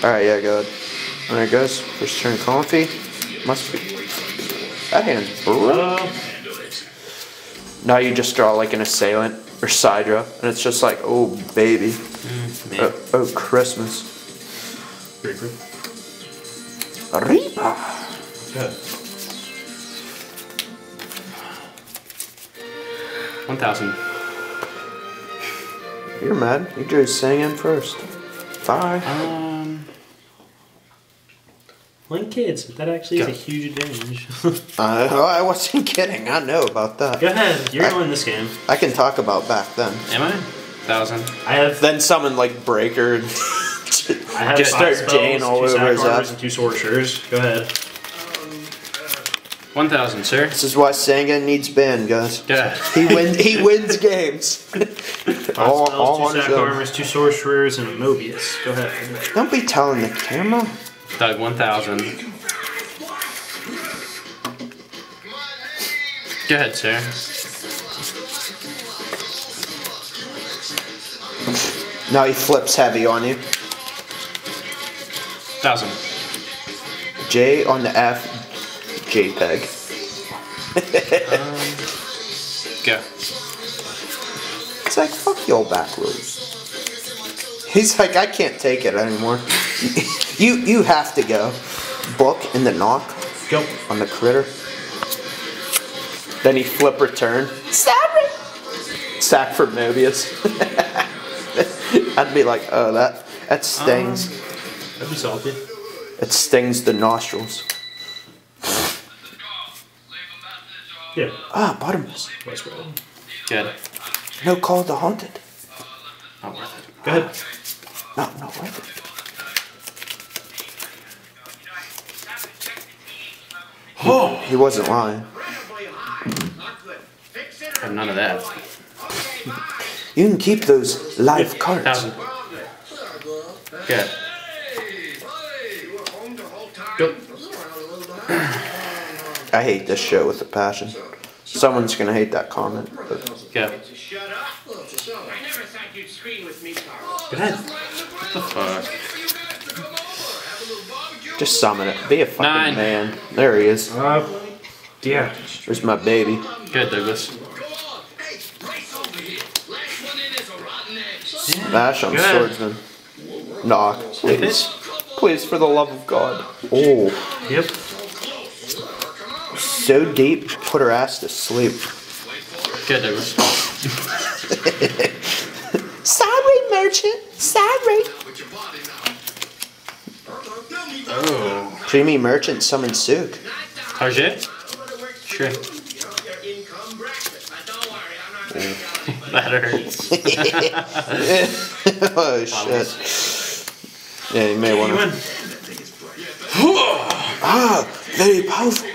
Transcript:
Alright, yeah, go ahead. There it goes. First turn coffee. Must be. That hand's brutal. Now you just draw like an assailant or side draw, and it's just like, oh baby. Oh Christmas. Reaper. Reaper. Good. 1,000. You're mad. You drew singing first. Bye. Link kids, that actually is a huge advantage. I wasn't kidding. I know about that. Go ahead. You're going this game. I can talk about back then. Am I? 1,000. I have. Then summon like Breaker and I have just start Jane all over his ass. And 2 sorcerers. Go ahead. 1,000, sir. This is why Sanga needs ban, guys. Yeah. He wins games. all spells, 2 sack armors, 2 sorcerers, and a Mobius. Go ahead. Don't be telling the camera. Doug, 1,000. Go ahead, sir. Now he flips heavy on you. 1,000. J on the F. JPEG. Go. It's like, fuck your back rows. He's like, I can't take it anymore. You have to go. Book in the knock. Go. On the critter. Then he flip return. Sorry. Sack for Mobius. I'd be like, oh, that stings. That'd be salty. It stings the nostrils. Yeah. Ah, bottomless. Good. No call the haunted. Not worth it. Go ahead. Not worth it. He wasn't lying. Have none of that. You can keep those live cards. 1,000. Good. Go. I hate this show with a passion. Someone's gonna hate that comment. But. Go. Go ahead. What the fuck? Just summon it. Be a fucking 9. man. There he is. Yeah. There's my baby. Good, Douglas. Bash on Swordsman. Knock. Please. Please, for the love of God. Oh. Yep. So deep, put her ass to sleep. Good, Douglas. Sorry, merchant. Sorry. Oh. Creamy merchant summon Sook. Target? Sure. That hurts. Oh shit. Yeah, you may want to. Ah, very powerful.